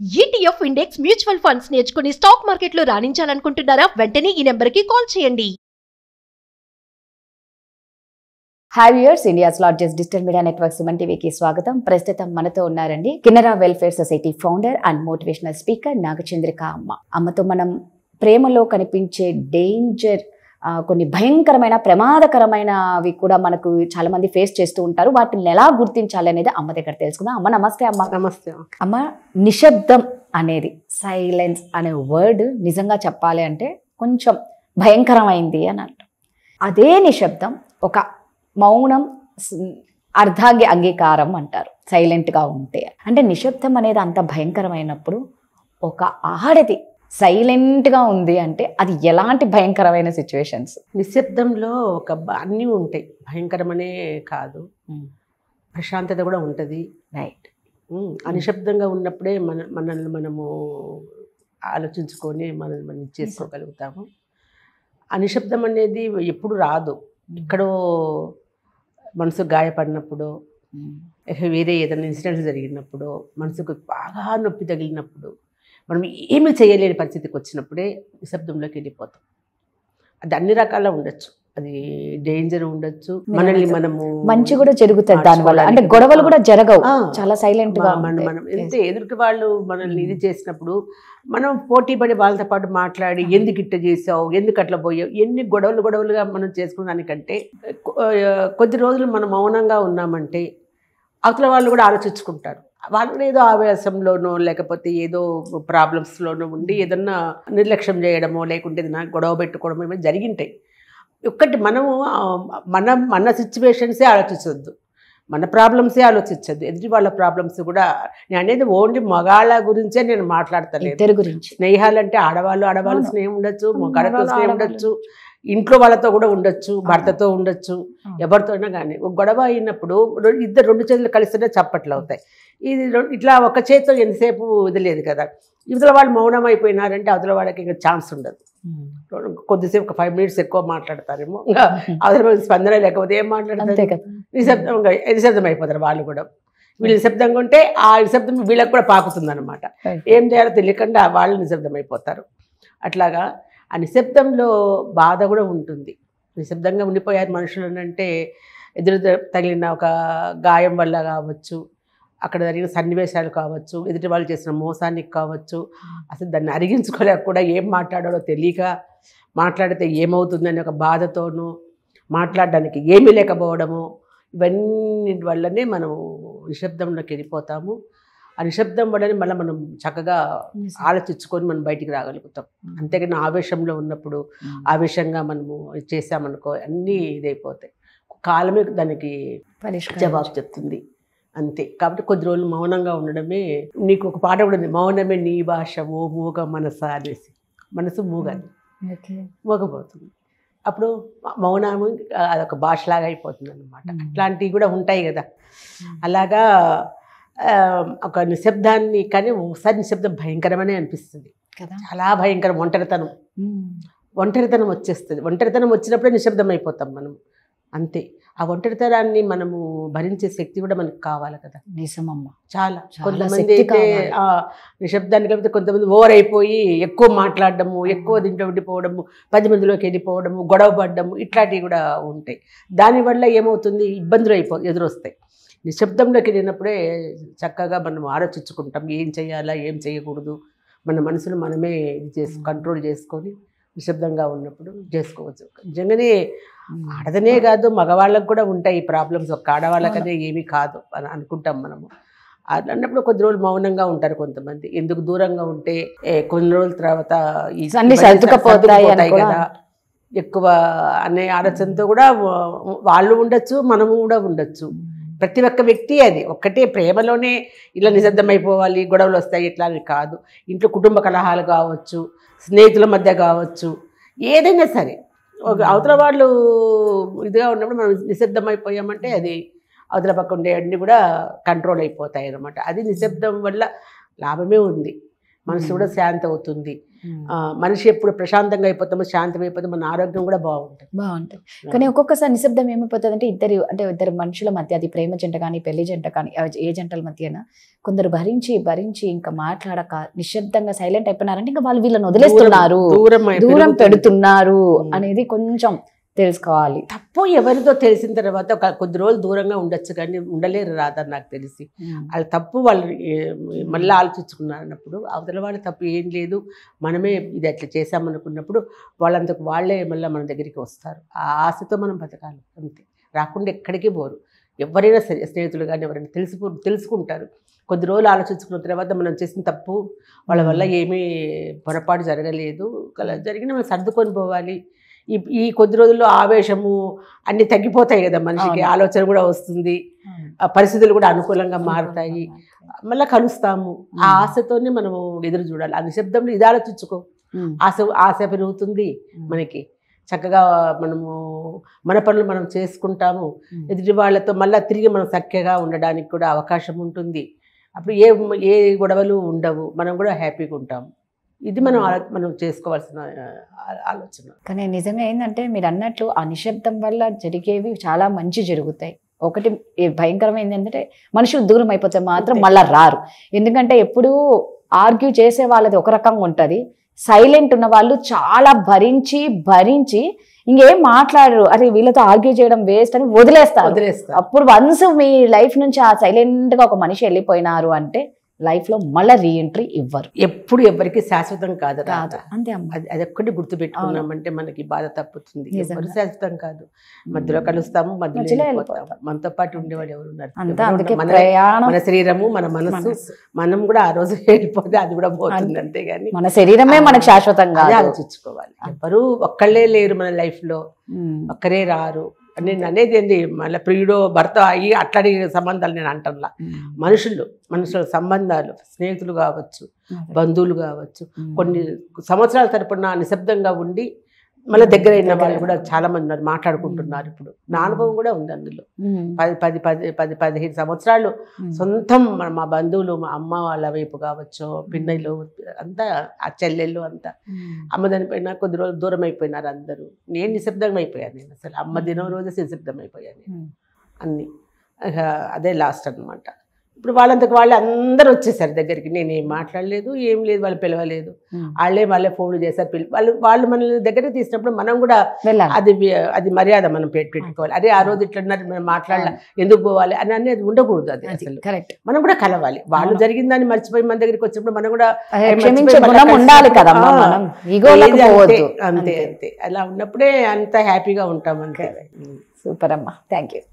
ETF index mutual funds నేర్చుకుని stock మార్కెట్లో రాణించాలనుకుంటున్నారా? వెంటనే ఈ నెంబర్కి కాల్ చేయండి. Hi viewers, India's largest digital media network Suman టీవీకి స్వాగతం. ప్రస్తుతం మనతో ఉన్నారండి Kinnera welfare society founder and motivational speaker Nagachandrika అమ్మ. అమ్మతో మనం ప్రేమలో కనిపించే డేంజర్, కొన్ని భయంకరమైన ప్రమాదకరమైనవి కూడా మనకు చాలా మంది ఫేస్ చేస్తూ ఉంటారు. వాటిని ఎలా గుర్తించాలి అనేది అమ్మ దగ్గర తెలుసుకుందాం. అమ్మ నమస్తే. అమ్మ నమస్తే. అమ్మ, నిశ్శబ్దం అనేది, సైలెన్స్ అనే వర్డ్ నిజంగా చెప్పాలి అంటే కొంచెం భయంకరమైంది అని అంటాం. అదే నిశ్శబ్దం ఒక మౌనం, అర్ధాంగి అంగీకారం అంటారు సైలెంట్గా ఉంటే. అంటే నిశ్శబ్దం అనేది అంత భయంకరమైనప్పుడు ఒక ఆడది సైలెంట్గా ఉంది అంటే అది ఎలాంటి భయంకరమైన సిచ్యువేషన్స్? నిశ్శబ్దంలో అన్నీ ఉంటాయి, భయంకరమనే కాదు, ప్రశాంతత కూడా ఉంటుంది. రైట్. అనిశ్శబ్దంగా ఉన్నప్పుడే మనల్ని మనము ఆలోచించుకొని మనం చేసుకోగలుగుతాము. అనిశ్శబ్దం అనేది ఎప్పుడు రాదు. ఎక్కడో మనసు గాయపడినప్పుడు, వేరే ఏదైనా ఇన్సిడెంట్స్ జరిగినప్పుడు, మనసుకు బాగా నొప్పి తగిలినప్పుడు, మనం ఏమీ చేయలేని పరిస్థితికి వచ్చినప్పుడే నిశ్శబ్దంలోకి వెళ్ళిపోతాం. అది అన్ని రకాల ఉండొచ్చు. అది డేంజర్ ఉండొచ్చు, మనల్ని మనము మంచి కూడా జరుగుతుంది దానివల్ల. అంటే గొడవలు కూడా జరగవు, చాలా సైలెంట్ గా మనం ఎంత ఎదుటి వాళ్ళు మనల్ని ఇది చేసినప్పుడు మనం పోటీ పడి వాళ్ళతో పాటు మాట్లాడి ఎందుకు ఇట్ట చేసావు, ఎందుకు అట్లా పోయావు, ఎన్ని గొడవలుగా మనం చేసుకున్న దానికంటే కొద్ది రోజులు మనం మౌనంగా ఉన్నామంటే అవతల వాళ్ళు కూడా ఆలోచించుకుంటారు. వాళ్ళు ఏదో ఆవేశంలోనో లేకపోతే ఏదో ప్రాబ్లమ్స్లోనో ఉండి ఏదన్నా నిర్లక్ష్యం చేయడమో లేకుంటే ఏదైనా గొడవ పెట్టుకోవడమో ఏమైనా జరిగింటాయి. ఒక్కటి మనము మన సిచ్యువేషన్సే ఆలోచించవద్దు, మన ప్రాబ్లమ్సే ఆలోచించద్దు, ఎదుటి వాళ్ళ ప్రాబ్లమ్స్ కూడా. నేను అనేది ఓన్లీ మగాళ్ళ గురించే నేను మాట్లాడతలేదు. ఇద్దరి గురించి. స్నేహాలంటే ఆడవాళ్ళు స్నేహం ఉండొచ్చు, మగాళ్ళతో స్నేహం ఉండొచ్చు, ఇంట్లో వాళ్ళతో కూడా ఉండొచ్చు, భర్తతో ఉండొచ్చు, ఎవరితో అయినా. కానీ ఒక గొడవ అయినప్పుడు రెండు చేతులు కలిస్తేనే చప్పట్లు అవుతాయి. ఇది ఇట్లా ఒక చేతితో ఎంతసేపు వదిలేదు కదా. ఇవతల వాళ్ళు మౌనం అయిపోయినారంటే అవతల వాళ్ళకి ఇంకా ఛాన్స్ ఉండదు. కొద్దిసేపు ఒక 5 minutes ఎక్కువ మాట్లాడతారేమో, ఇంకా అవతల స్పందన లేకపోతే ఏం మాట్లాడతారు, నిశ్శబ్దం అయిపోతారు వాళ్ళు కూడా. వీళ్ళు నిశ్శబ్దంగా ఉంటే ఆ నిశ్శబ్దం వీళ్ళకి కూడా పాకుతుంది అనమాట. ఏం చేయాలో తెలియకుండా వాళ్ళు నిశ్శబ్దం అయిపోతారు. అట్లాగా ఆ నిశ్శబ్దంలో బాధ కూడా ఉంటుంది. నిశ్శబ్దంగా ఉండిపోయారు మనుషులు అంటే ఎదురు తగిలిన ఒక గాయం వల్ల కావచ్చు, అక్కడ జరిగిన సన్నివేశాలు కావచ్చు, ఎదుటి వాళ్ళు చేసిన మోసానికి కావచ్చు, అసలు దాన్ని అరిగించుకోలేక కూడా ఏం మాట్లాడాలో తెలియక మాట్లాడితే ఏమవుతుందని ఒక బాధతోనూ, మాట్లాడడానికి ఏమీ లేకపోవడము, ఇవన్నీ వల్లనే మనం నిశ్శబ్దంలోకి వెళ్ళిపోతాము. ఆ నిశ్శబ్దం వల్లనే మళ్ళీ మనం చక్కగా ఆలోచించుకొని మనం బయటికి రాగలుగుతాం. అంతేగాని ఆవేశంలో ఉన్నప్పుడు ఆవేశంగా మనము చేసామనుకో అన్నీ ఇదైపోతాయి. కాలమే దానికి జవాబు చెప్తుంది అంతే. కాబట్టి కొద్ది రోజులు మౌనంగా ఉండడమే. నీకు ఒక పాట కూడా ఉంది, మౌనమే నీ భాష ఓ మూగ మనస అనేసి. మనసు మూగని మూగపోతుంది, అప్పుడు మౌనము అదొక భాషలాగా అయిపోతుంది అన్నమాట. అట్లాంటివి కూడా ఉంటాయి కదా. అలాగా ఒక నిశ్శబ్దాన్ని, కానీ ఒకసారి నిశ్శబ్దం భయంకరమనే అనిపిస్తుంది, చాలా భయంకరం. ఒంటరితనం వచ్చేస్తుంది. ఒంటరితనం వచ్చినప్పుడే నిశ్శబ్దం అయిపోతాం మనం అంతే. ఆ ఒంటరితనాన్ని మనము భరించే శక్తి కూడా మనకు కావాలి కదా. నిజమమ్మ. చాలా కొంతమంది అయితే నిశ్శబ్దానికి వెళ్తే కొంతమంది ఓవర్ అయిపోయి ఎక్కువ మాట్లాడడము, ఎక్కువ దీంట్లో ఉండిపోవడము, 10 మందిలోకి వెళ్ళిపోవడము, గొడవ పడ్డము, ఇట్లాంటివి కూడా ఉంటాయి. దానివల్ల ఏమవుతుంది, ఇబ్బందులు ఎదురొస్తాయి. నిశ్శబ్దంలోకి వెళ్ళినప్పుడే చక్కగా మనం ఆలోచించుకుంటాం, ఏం చేయాలా ఏం చేయకూడదు, మన మనసును మనమే కంట్రోల్ చేసుకొని నిశ్శబ్దంగా ఉన్నప్పుడు చేసుకోవచ్చు. నిజంగానే ఆడదనే కాదు, మగవాళ్ళకు కూడా ఉంటాయి ఈ ప్రాబ్లమ్స్, ఒక్క ఆడవాళ్ళకనే ఏమీ కాదు అని అనుకుంటాం మనము. అన్నప్పుడు కొద్ది రోజులు మౌనంగా ఉంటారు కొంతమంది. ఎందుకు దూరంగా ఉంటే కొన్ని రోజుల తర్వాత సర్దుకుపోతాయి కదా ఎక్కువ అనే ఆలోచనతో కూడా వాళ్ళు ఉండొచ్చు, మనము కూడా ఉండొచ్చు. ప్రతి ఒక్క వ్యక్తి అది ఒక్కటే, ప్రేమలోనే ఇలా నిశ్శబ్దమైపోవాలి, గొడవలు వస్తాయి ఇట్లా అని కాదు. ఇంట్లో కుటుంబ కలహాలు కావచ్చు, స్నేహితుల మధ్య కావచ్చు, ఏదైనా సరే అవతల వాళ్ళు ఇదిగా ఉన్నప్పుడు మనం నిశ్శబ్దమైపోయామంటే అది అవతల పక్క ఉండే అన్నీ కూడా కంట్రోల్ అయిపోతాయి అన్నమాట. అది నిశ్శబ్దం వల్ల లాభమే ఉంది. మనసు కూడా శాంతి అవుతుంది. మనిషి ఎప్పుడు ప్రశాంతంగా అయిపోతామో, శాంతం అయిపోతే మన ఆరోగ్యం కూడా బాగుంటుంది. కానీ ఒక్కొక్కసారి నిశ్శబ్దం ఏమైపోతుంది అంటే ఇద్దరు మనుషుల మధ్య, అది ప్రేమ జంట కానీ పెళ్లి జంట కానీ ఏ జంటల మధ్యన కొందరు భరించి ఇంకా మాట్లాడక నిశ్శబ్దంగా సైలెంట్ అయిపోయినారంటే ఇంకా వాళ్ళు వీళ్ళని వదిలేస్తున్నారు, దూరం పెడుతున్నారు అనేది కొంచెం తెలుసుకోవాలి. తప్పు ఎవరితో తెలిసిన తర్వాత ఒక కొద్ది రోజులు దూరంగా ఉండొచ్చు కానీ ఉండలేరు రాదని నాకు తెలిసి. వాళ్ళ తప్పు వాళ్ళు మళ్ళీ ఆలోచించుకున్నారు అన్నప్పుడు అవతల వాళ్ళ తప్పు ఏం లేదు, మనమే ఇది అట్లా చేసామనుకున్నప్పుడు వాళ్ళంతకు వాళ్ళే మళ్ళీ మన దగ్గరికి వస్తారు. ఆ ఆశతో మనం బతకాలి అంతే, రాకుండా ఎక్కడికి పోరు. ఎవరైనా సరే స్నేహితులు కానీ ఎవరైనా తెలుసుకుంటారు. కొద్ది రోజులు ఆలోచించుకున్న తర్వాత మనం చేసిన తప్పు వాళ్ళ వల్ల ఏమీ పొరపాటు జరగలేదు, జరిగిన మనం సర్దుకొని పోవాలి. ఈ కొద్ది రోజుల్లో ఆవేశము అన్ని తగ్గిపోతాయి కదా, మనిషికి ఆలోచన కూడా వస్తుంది, పరిస్థితులు కూడా అనుకూలంగా మారుతాయి, మళ్ళీ కలుస్తాము. ఆ ఆశతోనే మనము ఎదురు చూడాలి. ఆ నిశ్శబ్దంలో ఇది ఆలోచించుకో, ఆశ పెరుగుతుంది మనకి. చక్కగా మనము మన పనులు మనం చేసుకుంటాము. ఎదుటి వాళ్ళతో మళ్ళీ తిరిగి మనం చక్కగా ఉండడానికి కూడా అవకాశం ఉంటుంది. అప్పుడు ఏ గొడవలు ఉండవు, మనం కూడా హ్యాపీగా ఉంటాము. ఇది మనం చేసుకోవాల్సిన ఆలోచన. కానీ నిజంగా ఏంటంటే మీరు అన్నట్లు ఆ నిశ్శబ్దం వల్ల జరిగేవి చాలా మంచి జరుగుతాయి. ఒకటి భయంకరమైంది ఏంటంటే మనుషులు దూరం అయిపోతే మాత్రం మళ్ళీ రారు. ఎందుకంటే ఎప్పుడు ఆర్గ్యూ చేసే వాళ్ళది ఒక రకంగా ఉంటుంది, సైలెంట్ ఉన్న వాళ్ళు చాలా భరించి ఇంకేం మాట్లాడరు, అరే వీళ్ళతో ఆర్గ్యూ చేయడం వేస్ట్ అని వదిలేస్తారు. అప్పుడు వన్స్ మీ లైఫ్ నుంచి ఆ సైలెంట్ గా ఒక మనిషి వెళ్ళిపోయినారు అంటే లైఫ్ లో మళ్ళీ రీఎంట్రీ ఇవ్వరు. ఎప్పుడు ఎవరికి శాశ్వతం కాదు అంతే అమ్మ. అది ఒక్కటి గుర్తుపెట్టుకున్నామంటే మనకి బాధ తప్పుతుంది. ఎవరు శాశ్వతం కాదు, మధ్యలో కలుస్తాము, మధ్యలో మనతో పాటు ఉండేవాడు ఎవరు ఉన్నారు? మన శరీరము, మన మనసు, మనం కూడా ఆ రోజు వెళ్ళిపోతే అది కూడా పోతుంది. అంతేగాని మన శరీరమే మనకు శాశ్వతంగా ఆలోచించుకోవాలి. ఎవరు ఒక్కళ్ళే లేరు మన లైఫ్ లో, ఒక్కరే రారు. నేను అనేది ఏంటి, మళ్ళీ ప్రియుడో భర్త అయ్యి అట్లాంటి సంబంధాలు నేను అంటల్లా. మనుషుల సంబంధాలు, స్నేహితులు కావచ్చు, బంధువులు కావచ్చు, కొన్ని సంవత్సరాల తరపున నిశ్శబ్దంగా ఉండి మళ్ళీ దగ్గర అయిన వాళ్ళు కూడా చాలా మంది ఉన్నారు, మాట్లాడుకుంటున్నారు. ఇప్పుడు నా అనుభవం కూడా ఉంది అందులో. 10-15 సంవత్సరాలు సొంతం మా బంధువులు, మా అమ్మ వాళ్ళ వైపు కావచ్చు, పిన్నలు అంతా, ఆ చెల్లెళ్ళు అంతా అమ్మ చనిపోయినా కొద్ది రోజులు దూరం అయిపోయినారు అందరూ. నేను నిశ్శబ్దంగా అయిపోయాను. నేను అసలు అమ్మ దినం రోజు నిశ్శబ్దం అయిపోయాను అన్నీ. అదే లాస్ట్ అనమాట. ఇప్పుడు వాళ్ళంతకు వాళ్ళే అందరూ వచ్చేసారు దగ్గరికి. నేనేం మాట్లాడలేదు, ఏం లేదు, వాళ్ళు పిలవలేదు. వాళ్ళే ఫోన్లు చేశారు. వాళ్ళు మనల్ని దగ్గరికి తీసినప్పుడు మనం కూడా అది మర్యాద మనం పెట్టుకోవాలి. అరే ఆ రోజు ఇట్లన్నారు, మనం మాట్లాడాల, ఎందుకు పోవాలి అని అనేది ఉండకూడదు. అది అసలు కరెక్ట్. మనం కూడా కలవాలి. వాళ్ళు జరిగిన దాన్ని మర్చిపోయి మన దగ్గరికి వచ్చినప్పుడు మనం కూడా ఉండాలి కదా. అంతే అలా ఉన్నప్పుడే అంత హ్యాపీగా ఉంటాం. అంతే. సూపర్ అమ్మా, థ్యాంక్ యూ.